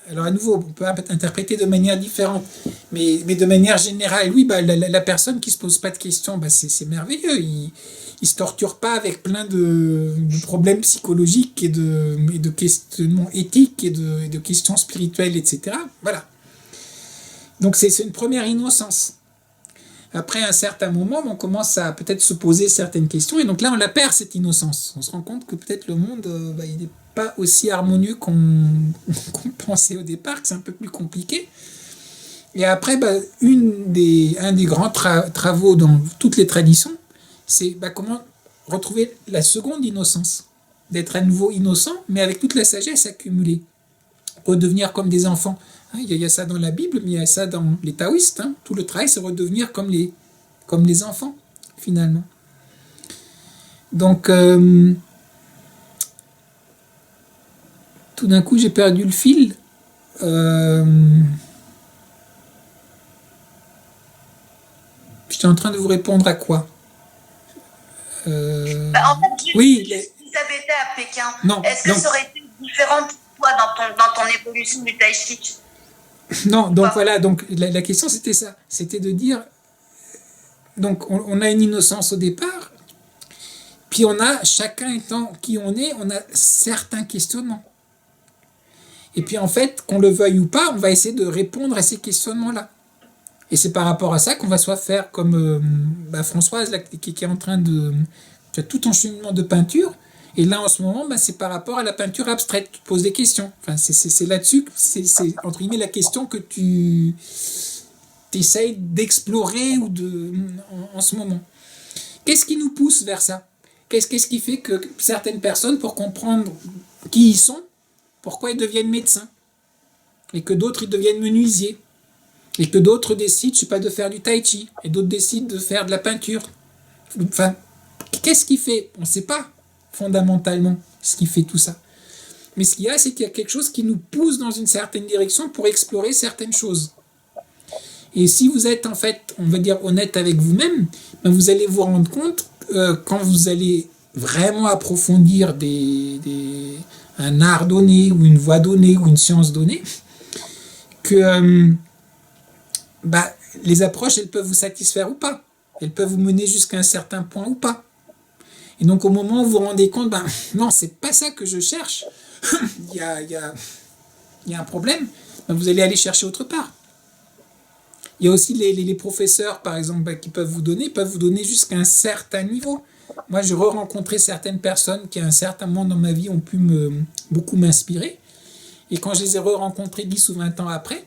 Alors à nouveau, on peut interpréter de manière différente, mais de manière générale, oui, la personne qui ne se pose pas de questions, c'est merveilleux. Il ne se torture pas avec plein de problèmes psychologiques et de questionnements éthiques et de questions spirituelles, etc. Voilà. Donc c'est une première innocence. Après un certain moment, on commence à peut-être se poser certaines questions, et donc là on la perd, cette innocence. On se rend compte que peut-être le monde, il n'est pas aussi harmonieux qu'on pensait au départ, que c'est un peu plus compliqué. Et après, un des grands travaux dans toutes les traditions, c'est comment retrouver la seconde innocence, d'être à nouveau innocent, mais avec toute la sagesse accumulée, redevenir comme des enfants. Il y a ça dans la Bible, mais il y a ça dans les taoïstes. Tout le travail, c'est redevenir comme les enfants, finalement. Donc, tout d'un coup, j'ai perdu le fil. J'étais en train de vous répondre à quoi? En fait, oui, si ça avait été à Pékin, est-ce que ça aurait été différent pour toi dans ton évolution du tai chi? Non, donc voilà, donc la question c'était ça, c'était de dire, donc on a une innocence au départ, puis puis chacun étant qui on est, on a certains questionnements. Et puis en fait, qu'on le veuille ou pas, on va essayer de répondre à ces questionnements-là. Et c'est par rapport à ça qu'on va soit faire comme Françoise là, qui est en train de faire tout en cheminement de peinture. Et là en ce moment, c'est par rapport à la peinture abstraite. Tu te poses des questions. Enfin, c'est là-dessus, c'est entre guillemets la question que tu essayes d'explorer en ce moment. Qu'est-ce qui nous pousse vers ça ? Qu'est-ce qui fait que certaines personnes, pour comprendre qui ils sont, pourquoi ils deviennent médecins ? Et que d'autres, ils deviennent menuisiers ? Et que d'autres décident, je sais pas, de faire du tai chi, et d'autres décident de faire de la peinture. Enfin, qu'est-ce qui fait ? On ne sait pas fondamentalement ce qui fait tout ça. Mais ce qu'il y a, c'est qu'il y a quelque chose qui nous pousse dans une certaine direction pour explorer certaines choses. Et si vous êtes en fait, on va dire, honnête avec vous-même, vous allez vous rendre compte, quand vous allez vraiment approfondir un art donné, ou une voie donnée, ou une science donnée, que les approches, elles peuvent vous satisfaire ou pas. Elles peuvent vous mener jusqu'à un certain point ou pas. Et donc au moment où vous vous rendez compte, non, c'est pas ça que je cherche, il y a un problème, vous allez aller chercher autre part. Il y a aussi les professeurs, par exemple, qui peuvent vous donner jusqu'à un certain niveau. Moi, j'ai rencontré certaines personnes qui, à un certain moment dans ma vie, ont pu beaucoup m'inspirer. Et quand je les ai rencontrés 10 ou 20 ans après,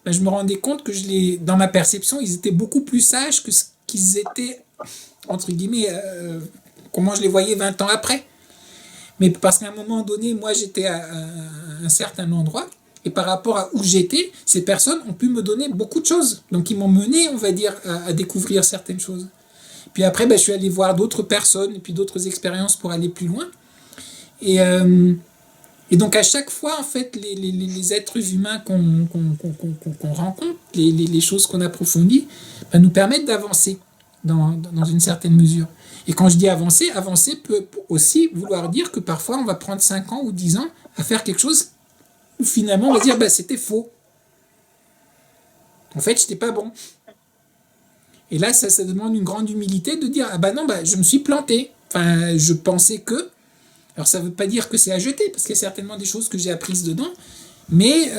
je me rendais compte que dans ma perception, ils étaient beaucoup plus sages que ce qu'ils étaient, entre guillemets, comment je les voyais 20 ans après. Mais parce qu'à un moment donné, moi, j'étais à un certain endroit, et par rapport à où j'étais, ces personnes ont pu me donner beaucoup de choses. Donc, ils m'ont mené, on va dire, à découvrir certaines choses. Puis après, je suis allé voir d'autres personnes, et puis d'autres expériences pour aller plus loin. Et donc, à chaque fois, en fait, les êtres humains qu'on rencontre, les choses qu'on approfondit, nous permettent d'avancer dans une certaine mesure. Et quand je dis avancer peut aussi vouloir dire que parfois, on va prendre 5 ans ou 10 ans à faire quelque chose où finalement, on va dire, c'était faux. En fait, j'étais pas bon. Et là, ça demande une grande humilité de dire, non, je me suis planté. Enfin, je pensais que... Alors, ça ne veut pas dire que c'est à jeter, parce qu'il y a certainement des choses que j'ai apprises dedans, mais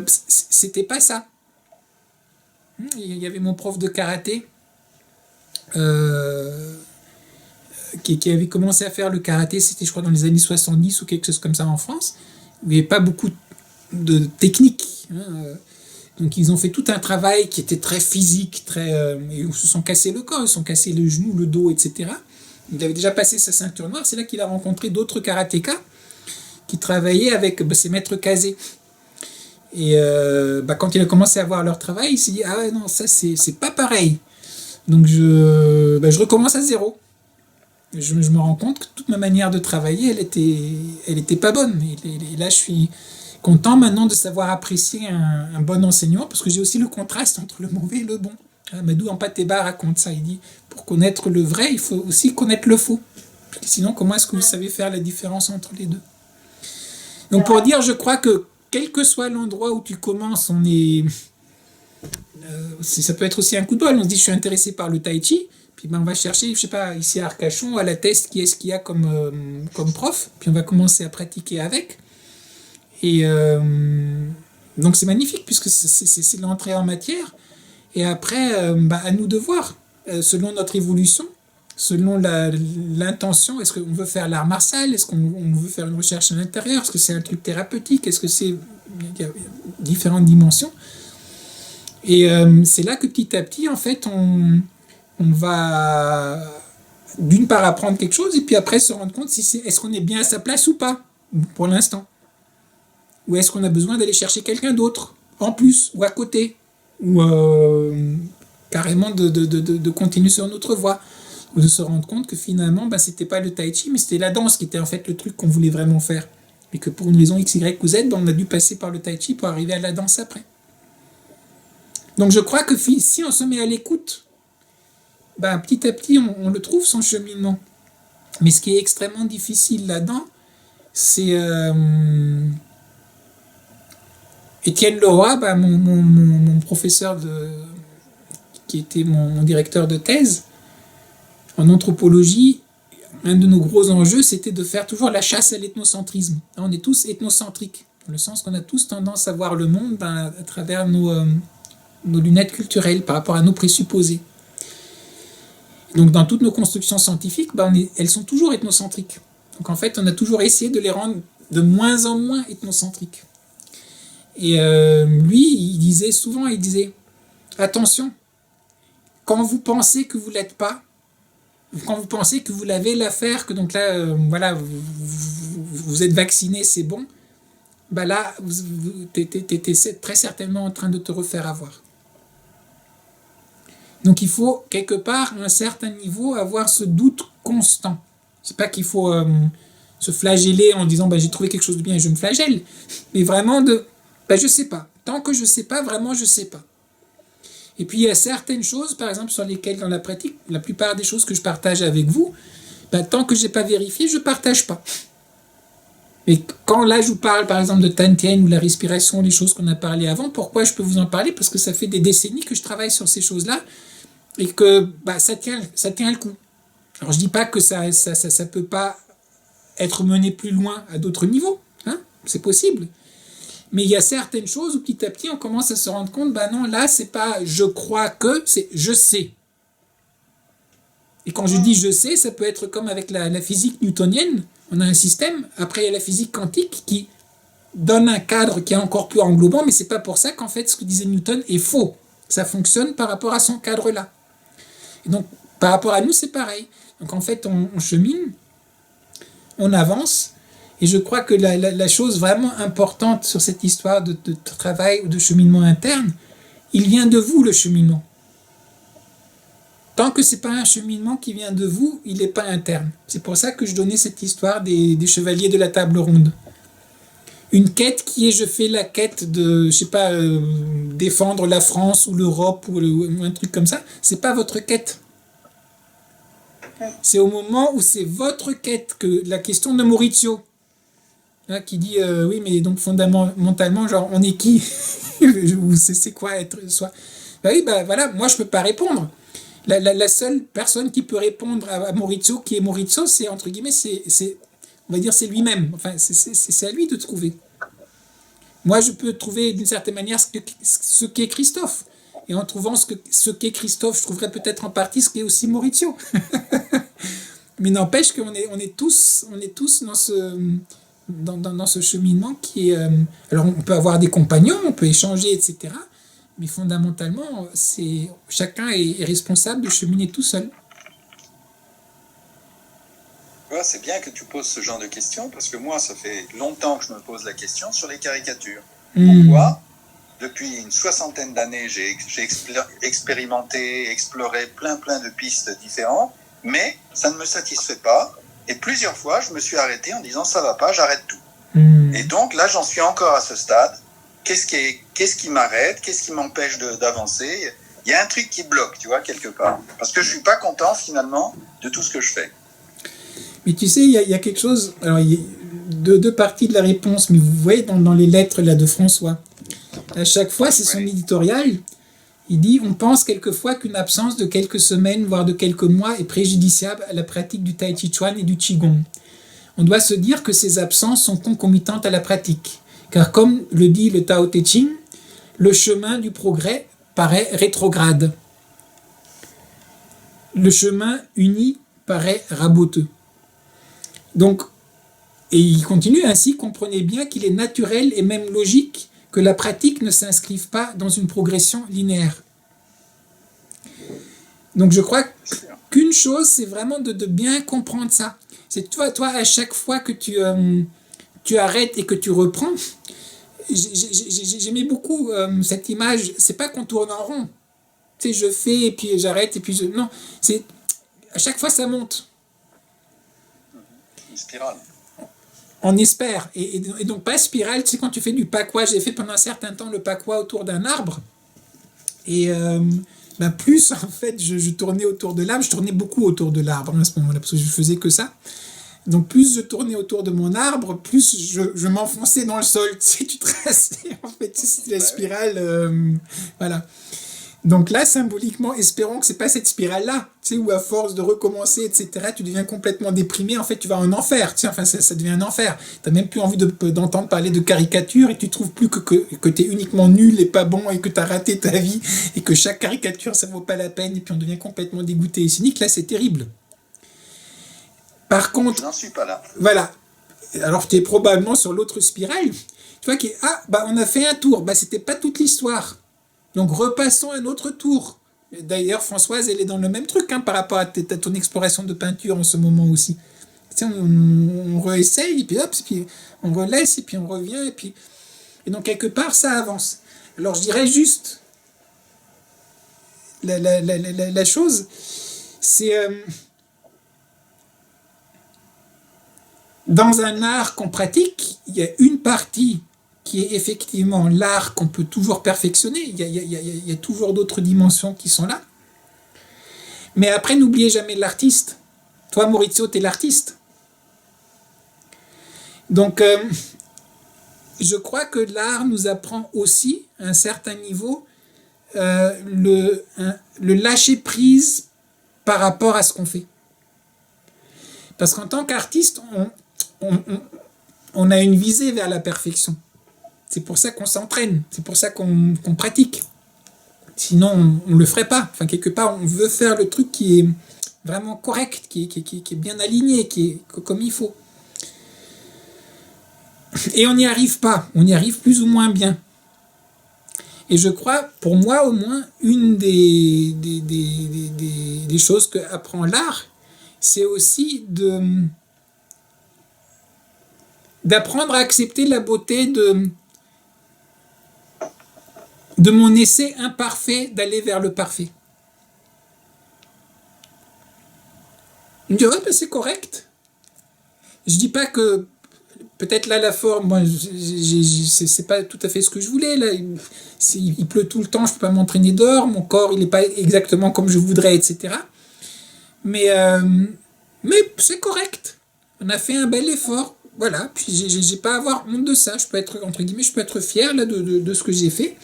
c'était pas ça. Il y avait mon prof de karaté qui avait commencé à faire le karaté, c'était, je crois, dans les années 70 ou quelque chose comme ça en France, où il n'y avait pas beaucoup de technique. Donc, ils ont fait tout un travail qui était très physique, ils se sont cassés le corps, ils se sont cassés le genou, le dos, etc. Il avait déjà passé sa ceinture noire, c'est là qu'il a rencontré d'autres karatékas qui travaillaient avec ses maîtres casés. Et quand il a commencé à voir leur travail, il s'est dit, ah ouais, non, ça c'est pas pareil. Donc je recommence à zéro. Je me rends compte que toute ma manière de travailler, elle était pas bonne. Et là, je suis content maintenant de savoir apprécier un bon enseignant, parce que j'ai aussi le contraste entre le mauvais et le bon. Madou Ampateba raconte ça, il dit, pour connaître le vrai, il faut aussi connaître le faux. Parce que sinon, comment est-ce que vous savez faire la différence entre les deux ? Donc pour dire, je crois que quel que soit l'endroit où tu commences, ça peut être aussi un coup de bol. On se dit, je suis intéressé par le tai chi, puis on va chercher, je sais pas, ici à Arcachon, à la Teste, qui est-ce qu'il y a comme prof, puis on va commencer à pratiquer avec. Et donc c'est magnifique, puisque c'est l'entrée en matière. Et après, à nous de voir, selon notre évolution, selon l'intention, est-ce qu'on veut faire l'art martial, est-ce qu'on veut faire une recherche à l'intérieur, est-ce que c'est un truc thérapeutique, est-ce que c'est... Il y a différentes dimensions. Et c'est là que petit à petit, en fait, on va d'une part apprendre quelque chose, et puis après se rendre compte est-ce qu'on est bien à sa place ou pas, pour l'instant. Ou est-ce qu'on a besoin d'aller chercher quelqu'un d'autre, en plus, ou à côté, ou carrément de continuer sur notre voie, ou de se rendre compte que finalement, c'était pas le tai chi, mais c'était la danse qui était en fait le truc qu'on voulait vraiment faire. Et que pour une raison X, Y ou Z, on a dû passer par le tai chi pour arriver à la danse après. Donc je crois que si on se met à l'écoute, petit à petit, on le trouve, son cheminement. Mais ce qui est extrêmement difficile là-dedans, c'est... Étienne Leroy, mon professeur qui était mon directeur de thèse en anthropologie, un de nos gros enjeux, c'était de faire toujours la chasse à l'ethnocentrisme. On est tous ethnocentriques, dans le sens qu'on a tous tendance à voir le monde à travers nos lunettes culturelles, par rapport à nos présupposés. Donc dans toutes nos constructions scientifiques, elles sont toujours ethnocentriques. Donc en fait, on a toujours essayé de les rendre de moins en moins ethnocentriques. Et lui, il disait souvent, attention, quand vous pensez que vous ne l'êtes pas, quand vous pensez que vous l'avez l'affaire, que donc là, vous êtes vacciné, c'est bon, là, t'es très certainement en train de te refaire avoir. Donc il faut, quelque part, à un certain niveau, avoir ce doute constant. C'est pas qu'il faut se flageller en disant j'ai trouvé quelque chose de bien et je me flagelle, mais vraiment je sais pas. Tant que je sais pas, vraiment je sais pas. Et puis il y a certaines choses, par exemple, sur lesquelles dans la pratique, la plupart des choses que je partage avec vous, tant que j'ai pas vérifié, je partage pas. Mais quand là je vous parle par exemple de Tantien ou la respiration, les choses qu'on a parlé avant, pourquoi je peux vous en parler? Parce que ça fait des décennies que je travaille sur ces choses-là et que ça tient le coup. Alors je dis pas que ça peut pas être mené plus loin à d'autres niveaux, hein, c'est possible. Mais il y a certaines choses où petit à petit on commence à se rendre compte, non, là c'est pas je crois que, c'est je sais. Et quand je dis je sais, ça peut être comme avec la physique newtonienne, on a un système, après il y a la physique quantique qui donne un cadre qui est encore plus englobant, mais c'est pas pour ça qu'en fait ce que disait Newton est faux. Ça fonctionne par rapport à son cadre-là. Et donc par rapport à nous c'est pareil. Donc en fait on chemine, on avance, et je crois que la chose vraiment importante sur cette histoire de travail ou de cheminement interne, il vient de vous le cheminement. Tant que ce n'est pas un cheminement qui vient de vous, il n'est pas interne. C'est pour ça que je donnais cette histoire des chevaliers de la table ronde. Une quête qui est, je fais la quête de, défendre la France ou l'Europe ou un truc comme ça, c'est pas votre quête. C'est au moment où c'est votre quête que la question de Maurizio, là, qui dit oui, mais donc fondamentalement, genre, on est qui? C'est quoi être soi? Voilà, moi je peux pas répondre. La seule personne qui peut répondre à Maurizio, qui est Maurizio, c'est entre guillemets, on va dire, c'est lui-même. Enfin, c'est à lui de trouver. Moi, je peux trouver d'une certaine manière ce qu'est Christophe. Et en trouvant ce qu'est Christophe, je trouverais peut-être en partie ce qu'est aussi Maurizio. Mais n'empêche qu'on est tous dans ce cheminement qui est... alors, on peut avoir des compagnons, on peut échanger, etc. Mais fondamentalement, chacun est responsable de cheminer tout seul. C'est bien que tu poses ce genre de questions, parce que moi, ça fait longtemps que je me pose la question sur les caricatures. Pourquoi, depuis une 60aine d'années, j'ai expérimenté, exploré plein de pistes différentes, mais ça ne me satisfait pas. Et plusieurs fois, je me suis arrêté en disant « ça va pas, j'arrête tout ». Et donc là, j'en suis encore à ce stade. Qu'est-ce qui m'arrête? Qu'est-ce qui m'empêche d'avancer? Il y a un truc qui bloque, tu vois, quelque part. Parce que je suis pas content, finalement, de tout ce que je fais. Mais tu sais, il y a quelque chose... Alors, il y a deux parties de la réponse, mais vous voyez dans les lettres là, de François, à chaque fois, c'est son éditorial. Il dit « On pense quelquefois qu'une absence de quelques semaines, voire de quelques mois, est préjudiciable à la pratique du Tai Chi Chuan et du Qigong. On doit se dire que ces absences sont concomitantes à la pratique. Car comme le dit le Tao Te Ching, le chemin du progrès paraît rétrograde. Le chemin uni paraît raboteux. » Donc, et il continue ainsi, comprenez bien qu'il est naturel et même logique que la pratique ne s'inscrive pas dans une progression linéaire. Donc je crois qu'une chose, c'est vraiment de bien comprendre ça. C'est toi à chaque fois que tu arrêtes et que tu reprends, j'aimais beaucoup cette image. C'est pas qu'on tourne en rond. Tu sais, je fais et puis j'arrête et puis non, c'est à chaque fois ça monte. Une spirale. On espère. Et donc pas spirale, tu sais, quand tu fais du pakwa, j'ai fait pendant un certain temps le pakwa autour d'un arbre. Et plus en fait je tournais autour de l'arbre, je tournais beaucoup autour de l'arbre à ce moment-là, parce que je faisais que ça. Donc plus je tournais autour de mon arbre, plus je m'enfonçais dans le sol. Tu sais, tu traçais en fait, c'est la spirale. Voilà. Donc là, symboliquement, espérons que c'est pas cette spirale-là, tu sais, où à force de recommencer, etc., tu deviens complètement déprimé, en fait, tu vas en enfer, tu sais, enfin, ça devient un enfer. T'as même plus envie d'entendre parler de caricature et tu trouves plus que t'es uniquement nul et pas bon et que t'as raté ta vie et que chaque caricature, ça vaut pas la peine et puis on devient complètement dégoûté et cynique. Là, c'est terrible. Par contre, Je n'en suis pas là. voilà. Alors, tu es probablement sur l'autre spirale, tu vois, on a fait un tour, c'était pas toute l'histoire. Donc repassons un autre tour. D'ailleurs, Françoise, elle est dans le même truc par rapport à ton exploration de peinture en ce moment aussi. Tu sais, on réessaye, et puis hop, puis on relaisse, et puis on revient, et donc quelque part, ça avance. Alors je dirais juste, la chose, c'est dans un art qu'on pratique, il y a une partie qui est effectivement l'art qu'on peut toujours perfectionner. Il y a toujours d'autres dimensions qui sont là. Mais après, n'oubliez jamais l'artiste. Toi, Maurizio, t'es l'artiste. Donc, je crois que l'art nous apprend aussi, à un certain niveau, le lâcher-prise par rapport à ce qu'on fait. Parce qu'en tant qu'artiste, on a une visée vers la perfection. C'est pour ça qu'on s'entraîne, c'est pour ça qu'on pratique. Sinon, on ne le ferait pas. Enfin, quelque part, on veut faire le truc qui est vraiment correct, qui est bien aligné, qui est comme il faut. Et on n'y arrive pas, on y arrive plus ou moins bien. Et je crois, pour moi au moins, une des choses qu'apprend l'art, c'est aussi d'apprendre à accepter la beauté de mon essai imparfait d'aller vers le parfait. Je me dis, ouais, c'est correct. Je dis pas que peut-être là la forme, moi, c'est pas tout à fait ce que je voulais. Là, il pleut tout le temps, je peux pas m'entraîner dehors, mon corps il est pas exactement comme je voudrais, etc. Mais c'est correct. On a fait un bel effort. Voilà, puis j'ai pas à avoir honte de ça. Je peux être, entre guillemets, je peux être fier là, de ce que j'ai fait.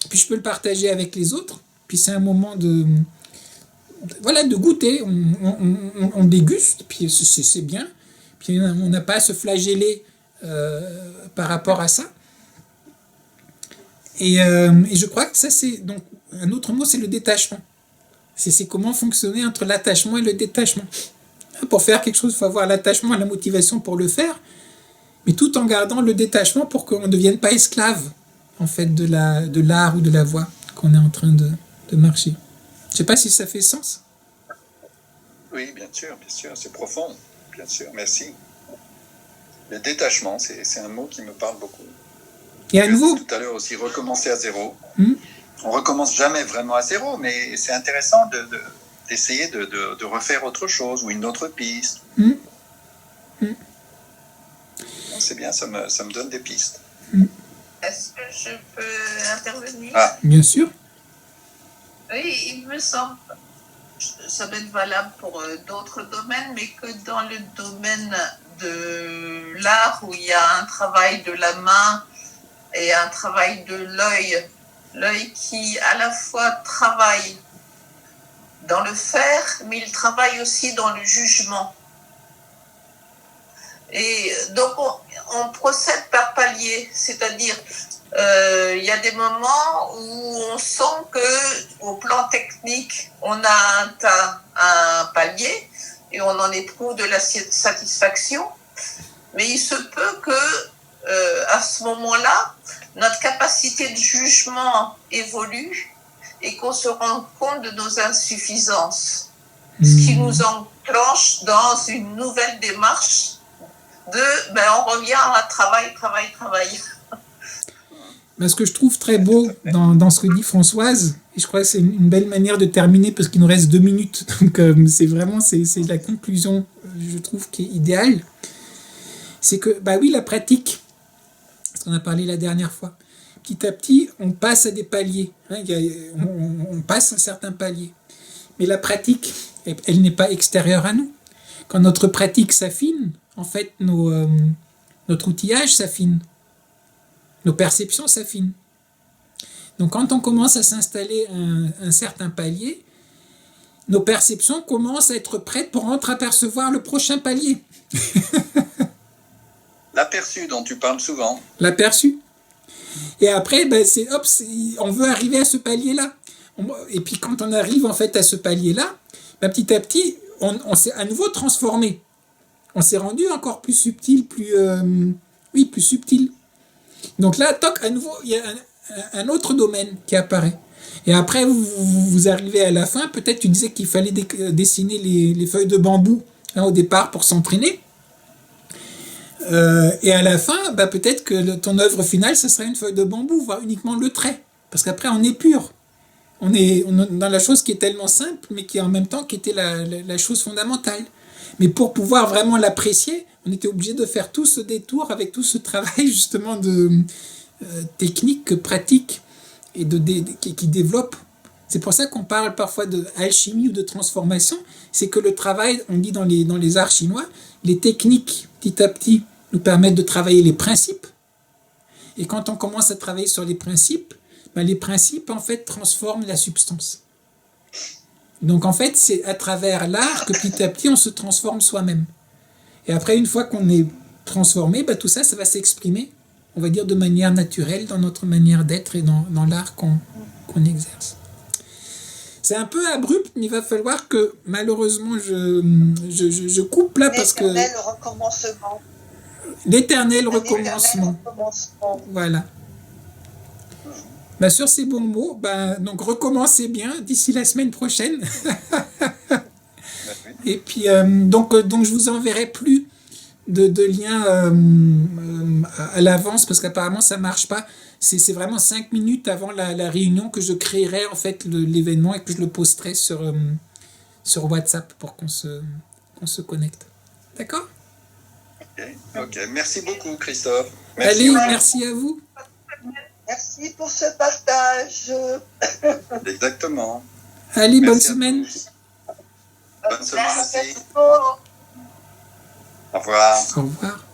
Puis je peux le partager avec les autres. Puis c'est un moment de goûter. On déguste, puis c'est bien. Puis on n'a pas à se flageller par rapport à ça. Et je crois que ça, c'est... Donc, un autre mot, c'est le détachement. C'est comment fonctionner entre l'attachement et le détachement. Pour faire quelque chose, il faut avoir l'attachement et la motivation pour le faire, mais tout en gardant le détachement pour qu'on ne devienne pas esclave, en fait, de l'art ou de la voix qu'on est en train de marcher. Je ne sais pas si ça fait sens. Oui, bien sûr, c'est profond, bien sûr, merci. Le détachement, c'est un mot qui me parle beaucoup. Et à nouveau, tout à l'heure aussi, recommencer à zéro. On recommence jamais vraiment à zéro, mais c'est intéressant d'essayer de refaire autre chose ou une autre piste. C'est bien, ça me donne des pistes. Est-ce que je peux intervenir? Bien sûr. Oui, il me semble, ça va être valable pour d'autres domaines, mais que dans le domaine de l'art, où il y a un travail de la main et un travail de l'œil qui à la fois travaille dans le faire, mais il travaille aussi dans le jugement. Et donc, on procède par paliers, c'est-à-dire, il y a des moments où on sent qu'au plan technique, on a atteint un palier et on en éprouve de la satisfaction, mais il se peut que, à ce moment-là, notre capacité de jugement évolue et qu'on se rende compte de nos insuffisances, ce qui nous enclenche dans une nouvelle démarche on revient à travail. Mais ce que je trouve très beau dans ce que dit Françoise, et je crois que c'est une belle manière de terminer parce qu'il nous reste 2 minutes, donc c'est la conclusion, je trouve, qui est idéale, c'est que, oui, la pratique, ce qu'on a parlé la dernière fois, petit à petit, on passe à des paliers, on passe un certain palier, mais la pratique, elle n'est pas extérieure à nous. Quand notre pratique s'affine, en fait, notre outillage s'affine, nos perceptions s'affinent. Donc quand on commence à s'installer un certain palier, nos perceptions commencent à être prêtes pour entreapercevoir le prochain palier. L'aperçu dont tu parles souvent. L'aperçu. Et après, ben, on veut arriver à ce palier-là. Et puis quand on arrive en fait à ce palier-là, ben, petit à petit, on s'est à nouveau transformé. On s'est rendu encore plus subtil, plus subtil. Donc là, toc, à nouveau, il y a un autre domaine qui apparaît. Et après, vous arrivez à la fin. Peut-être tu disais qu'il fallait dessiner les feuilles de bambou hein, au départ pour s'entraîner. Et à la fin, bah, peut-être que ton œuvre finale, ce sera une feuille de bambou, voire uniquement le trait. Parce qu'après, on est pur. On est dans la chose qui est tellement simple, mais qui en même temps qui était la chose fondamentale. Mais pour pouvoir vraiment l'apprécier, on était obligé de faire tout ce détour avec tout ce travail justement de technique, pratique et qui développe. C'est pour ça qu'on parle parfois d'alchimie ou de transformation. C'est que le travail, on dit dans les arts chinois, les techniques petit à petit nous permettent de travailler les principes. Et quand on commence à travailler sur les principes, ben les principes en fait transforment la substance. Donc en fait, c'est à travers l'art que petit à petit on se transforme soi-même. Et après, une fois qu'on est transformé, ben tout ça, ça va s'exprimer, on va dire, de manière naturelle dans notre manière d'être et dans l'art qu'on exerce. C'est un peu abrupt, mais il va falloir que malheureusement je coupe là parce que l'éternel recommencement. L'éternel recommencement. Voilà. Ben, sur ces bons mots, ben, donc recommencez bien d'ici la semaine prochaine. Et puis donc je vous enverrai plus de liens à l'avance parce qu'apparemment ça marche pas. C'est vraiment 5 minutes avant la réunion que je créerai en fait l'événement et que je le posterai sur WhatsApp pour qu'on se connecte. D'accord ? Ok. Merci beaucoup, Christophe. Allez, merci à vous. Merci pour ce partage. Exactement. Allez, Merci bonne semaine. Bonne semaine aussi. Merci beaucoup. Au revoir. Au revoir.